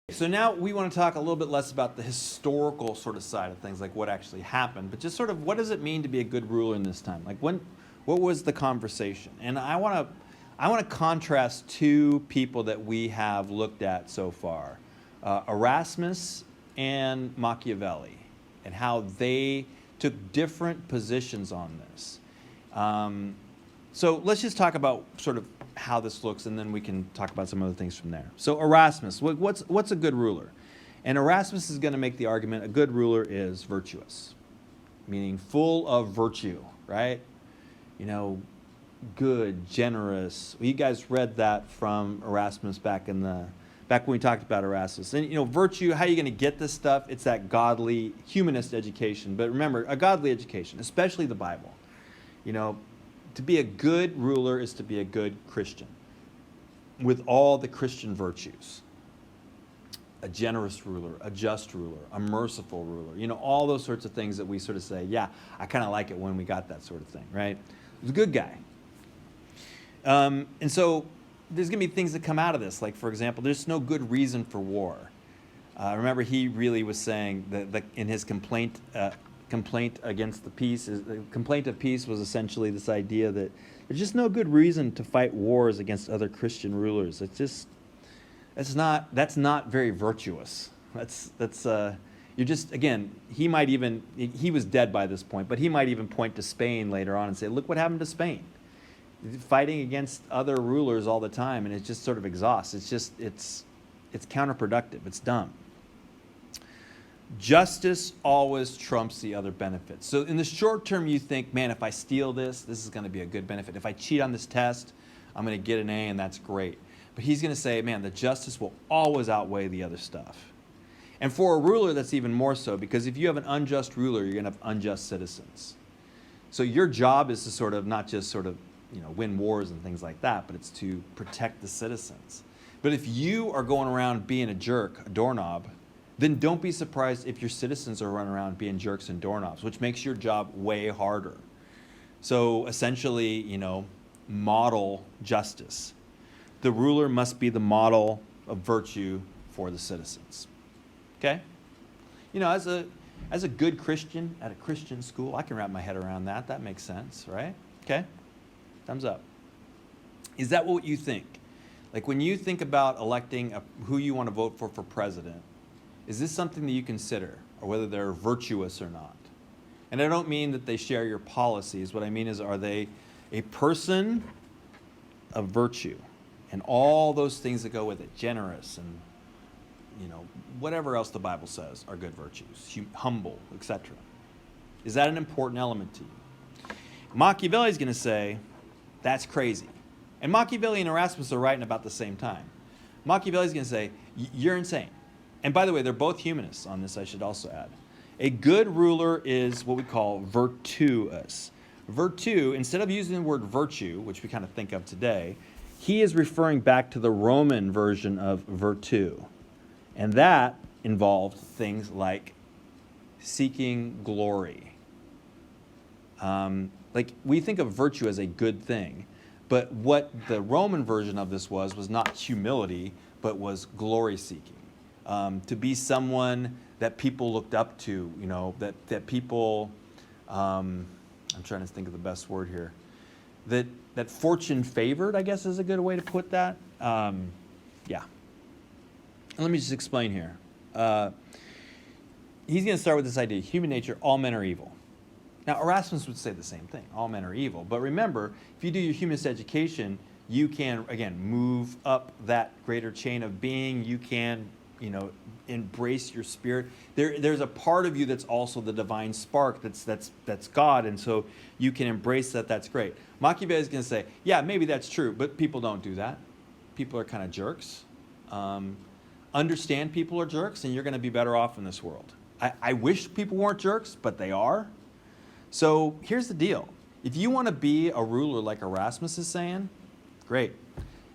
So now we want to talk a little bit less about the historical sort of side of things, like what actually happened, but just sort of what does it mean to be a good ruler in this time? Like what was the conversation? And I want to contrast two people that we have looked at so far, Erasmus and Machiavelli, and how they took different positions on this. So let's just talk about sort of how this looks, and then we can talk about some other things from there. So Erasmus, what's a good ruler? And Erasmus is going to make the argument a good ruler is virtuous, meaning full of virtue, right? You know, good, generous. Well, you guys read that from Erasmus back when we talked about Erasmus. And you know, virtue, how are you going to get this stuff? It's that godly humanist education. But remember, a godly education, especially the Bible. You know, to be a good ruler is to be a good Christian with all the Christian virtues. A generous ruler, a just ruler, a merciful ruler. You know, all those sorts of things that we sort of say, yeah, I kind of like it when we got that sort of thing, right? He's a good guy. And so there's going to be things that come out of this. Like, for example, there's no good reason for war. Remember, he really was saying that in his complaint against the peace, the complaint of peace was essentially this idea that there's just no good reason to fight wars against other Christian rulers. That's not very virtuous. You're just, again, he was dead by this point, but he might even point to Spain later on and say, look what happened to Spain. Fighting against other rulers all the time, and it just sort of exhausts. It's counterproductive. It's dumb. Justice always trumps the other benefits. So in the short term, you think, man, if I steal this is going to be a good benefit. If I cheat on this test, I'm going to get an A, and that's great. But he's going to say, man, the justice will always outweigh the other stuff. And for a ruler, that's even more so, because if you have an unjust ruler, you're going to have unjust citizens. So your job is to sort of not just sort of, you know, win wars and things like that, but it's to protect the citizens. But if you are going around being a jerk, a doorknob, then don't be surprised if your citizens are running around being jerks and doorknobs, which makes your job way harder. So essentially, you know, model justice. The ruler must be the model of virtue for the citizens. Okay? You know, as a good Christian at a Christian school, I can wrap my head around that. That makes sense, right? Okay? Thumbs up. Is that what you think? Like when you think about electing who you want to vote for president, is this something that you consider, or whether they're virtuous or not? And I don't mean that they share your policies. What I mean is, are they a person of virtue? And all those things that go with it, generous and, you know, whatever else the Bible says are good virtues, humble, etc. Is that an important element to you? Machiavelli is going to say, that's crazy. And Machiavelli and Erasmus are writing about the same time. Machiavelli is going to say, you're insane. And by the way, they're both humanists on this, I should also add. A good ruler is what we call virtuous. Virtue, instead of using the word virtue, which we kind of think of today, he is referring back to the Roman version of virtu. And that involved things like seeking glory. Like we think of virtue as a good thing, but what the Roman version of this was not humility, but was glory seeking. To be someone that people looked up to, you know, that people, I'm trying to think of the best word here, that fortune favored, I guess is a good way to put that. Yeah. And let me just explain here. He's going to start with this idea, human nature, all men are evil. Now, Erasmus would say the same thing, all men are evil. But remember, if you do your humanist education, you can, again, move up that greater chain of being. You can, you know, embrace your spirit. There's a part of you that's also the divine spark, that's God, and so you can embrace that. That's great. Machiavelli is going to say, yeah, maybe that's true, but people don't do that. People are kind of jerks. Understand people are jerks, and you're going to be better off in this world. I wish people weren't jerks, but they are. So here's the deal. If you want to be a ruler like Erasmus is saying, great.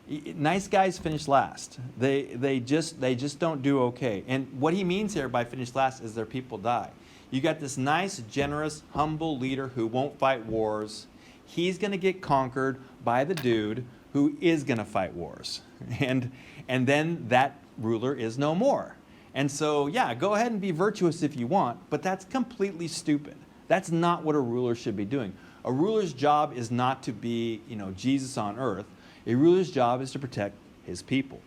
Nice guys finish last. They just don't do okay. And what he means here by finish last is their people die. You got this nice, generous, humble leader who won't fight wars. He's going to get conquered by the dude who is going to fight wars. And then that ruler is no more. And so, yeah, go ahead and be virtuous if you want, but that's completely stupid. That's not what a ruler should be doing. A ruler's job is not to be, Jesus on earth. A ruler's job is to protect his people.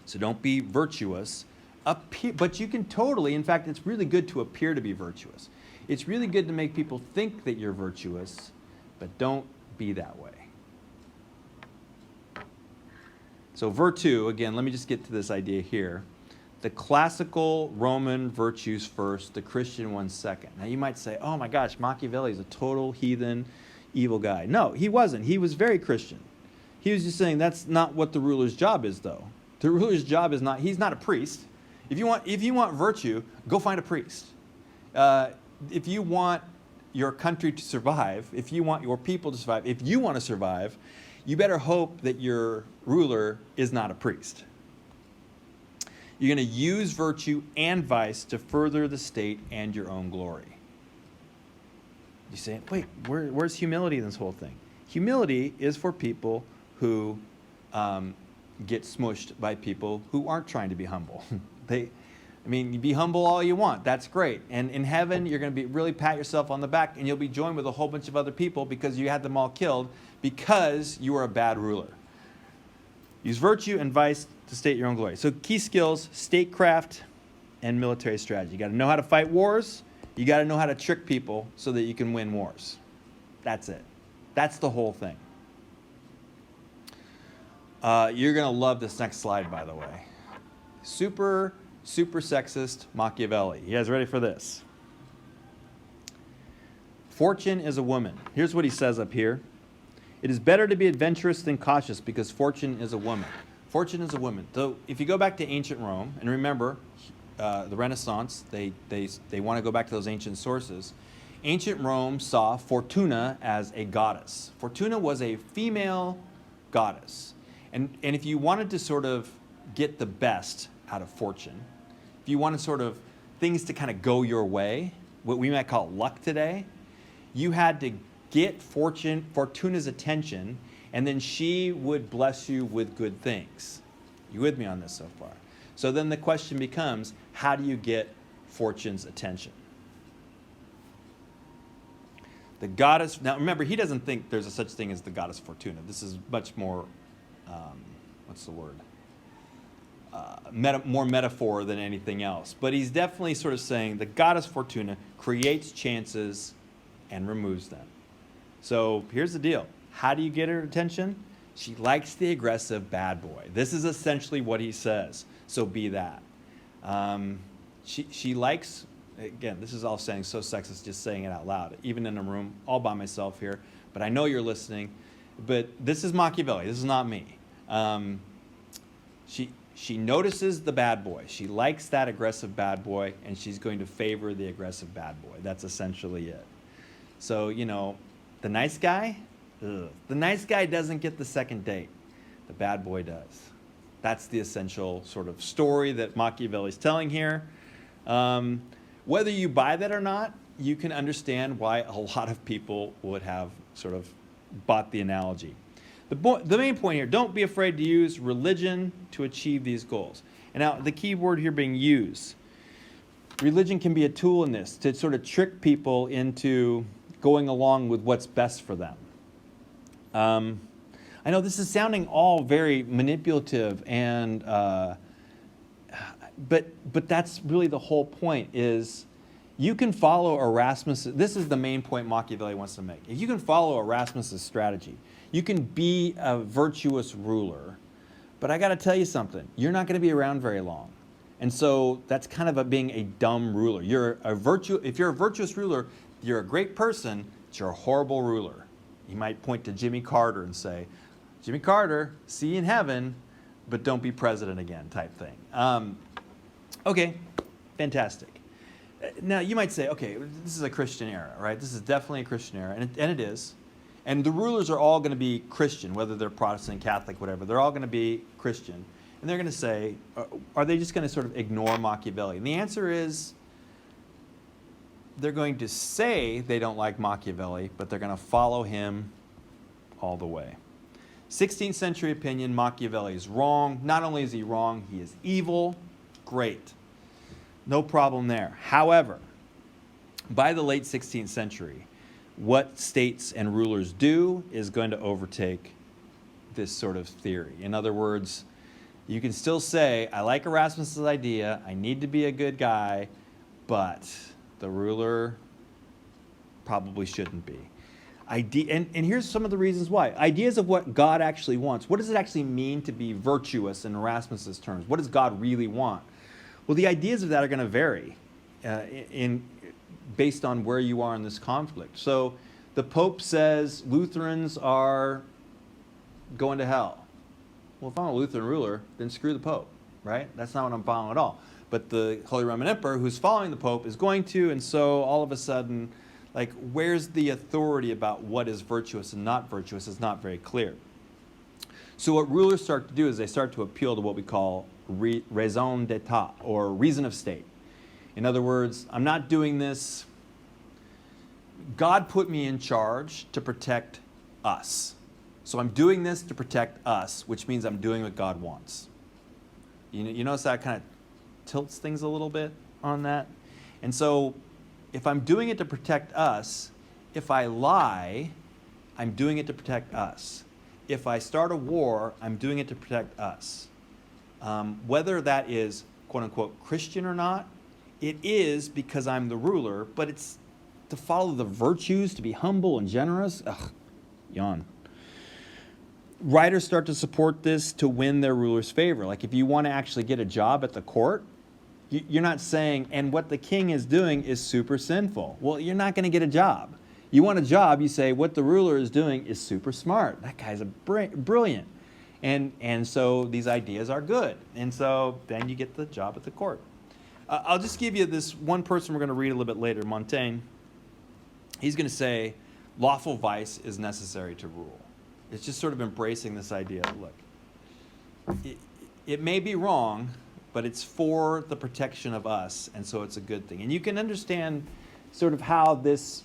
So don't be virtuous, but you can totally, in fact, it's really good to appear to be virtuous. It's really good to make people think that you're virtuous, but don't be that way. So virtue, again, let me just get to this idea here. The classical Roman virtues first, the Christian ones second. Now you might say, oh my gosh, Machiavelli is a total heathen, evil guy. No, he wasn't. He was very Christian. He was just saying that's not what the ruler's job is, though. The ruler's job is not, he's not a priest. If you want virtue, go find a priest. If you want your country to survive, if you want your people to survive, if you want to survive, you better hope that your ruler is not a priest. You're going to use virtue and vice to further the state and your own glory. You say, wait, where's humility in this whole thing? Humility is for people who get smushed by people who aren't trying to be humble. You be humble all you want. That's great. And in heaven, you're going to really pat yourself on the back, and you'll be joined with a whole bunch of other people because you had them all killed because you were a bad ruler. Use virtue and vice to state your own glory. So key skills, statecraft and military strategy. You got to know how to fight wars. You got to know how to trick people so that you can win wars. That's it. That's the whole thing. You're going to love this next slide, by the way. Super sexist Machiavelli. You guys ready for this? Fortune is a woman. Here's what he says up here. It is better to be adventurous than cautious because fortune is a woman. Fortune is a woman. So if you go back to ancient Rome, and remember, the Renaissance, they want to go back to those ancient sources. Ancient Rome saw Fortuna as a goddess. Fortuna was a female goddess. And if you wanted to sort of get the best out of fortune, if you wanted sort of things to kind of go your way, what we might call luck today, you had to get Fortuna's attention, and then she would bless you with good things. You with me on this so far? So then the question becomes, how do you get Fortune's attention? The goddess, now remember, he doesn't think there's a such thing as the goddess Fortuna. This is much more, what's the word? More metaphor than anything else. But he's definitely sort of saying the goddess Fortuna creates chances and removes them. So here's the deal. How do you get her attention? She likes the aggressive bad boy. This is essentially what he says. So be that. She likes, again, this is all saying so sexist, just saying it out loud, even in a room all by myself here. But I know you're listening. But this is Machiavelli. This is not me. She notices the bad boy. She likes that aggressive bad boy, and she's going to favor the aggressive bad boy. That's essentially it. So, the nice guy, the nice guy doesn't get the second date. The bad boy does. That's the essential sort of story that Machiavelli's telling here. Whether you buy that or not, you can understand why a lot of people would have sort of bought the analogy. The main point here, don't be afraid to use religion to achieve these goals. And now the key word here being use. Religion can be a tool in this to sort of trick people into going along with what's best for them. I know this is sounding all very manipulative, and but that's really the whole point. Is you can follow Erasmus. This is the main point Machiavelli wants to make. If you can follow Erasmus's strategy, you can be a virtuous ruler. But I got to tell you something. You're not going to be around very long. And so that's kind of being a dumb ruler. If you're a virtuous ruler, you're a great person, but you're a horrible ruler. You might point to Jimmy Carter and say, Jimmy Carter, see you in heaven, but don't be president again, type thing. Okay, fantastic. Now you might say, okay, this is a Christian era, right? This is definitely a Christian era, and it is. And the rulers are all going to be Christian, whether they're Protestant, Catholic, whatever. They're all going to be Christian. And they're going to say, are they just going to sort of ignore Machiavelli? And the answer is, they're going to say they don't like Machiavelli, but they're going to follow him all the way. 16th century opinion, Machiavelli is wrong. Not only is he wrong, he is evil. Great. No problem there. However, by the late 16th century, what states and rulers do is going to overtake this sort of theory. In other words, you can still say, I like Erasmus's idea, I need to be a good guy, but the ruler probably shouldn't be. And here's some of the reasons why. Ideas of what God actually wants. What does it actually mean to be virtuous in Erasmus's terms? What does God really want? Well, the ideas of that are going to vary based on where you are in this conflict. So the Pope says Lutherans are going to hell. Well, if I'm a Lutheran ruler, then screw the Pope, right? That's not what I'm following at all. But the Holy Roman Emperor, who's following the Pope, is going to, and so all of a sudden, like, where's the authority about what is virtuous and not virtuous is not very clear. So what rulers start to do is they start to appeal to what we call raison d'etat, or reason of state. In other words, I'm not doing this. God put me in charge to protect us. So I'm doing this to protect us, which means I'm doing what God wants. You notice that kind of tilts things a little bit on that? And so if I'm doing it to protect us, if I lie, I'm doing it to protect us. If I start a war, I'm doing it to protect us. Whether that is quote-unquote Christian or not, it is because I'm the ruler, but it's to follow the virtues, to be humble and generous. Ugh, yawn. Writers start to support this to win their ruler's favor. Like if you want to actually get a job at the court, you're not saying, and what the king is doing is super sinful. Well, you're not going to get a job. You want a job, you say, what the ruler is doing is super smart. That guy's brilliant. And so these ideas are good. And so then you get the job at the court. I'll just give you this one person we're going to read a little bit later, Montaigne. He's going to say, lawful vice is necessary to rule. It's just sort of embracing this idea. Look, it may be wrong, but it's for the protection of us, and so it's a good thing. And you can understand sort of how this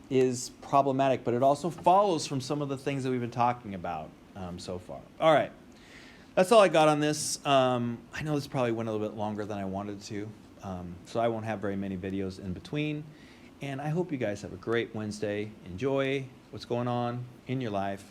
is problematic, but it also follows from some of the things that we've been talking about so far. All right. That's all I got on this. I know this probably went a little bit longer than I wanted to, so I won't have very many videos in between. And I hope you guys have a great Wednesday. Enjoy what's going on in your life.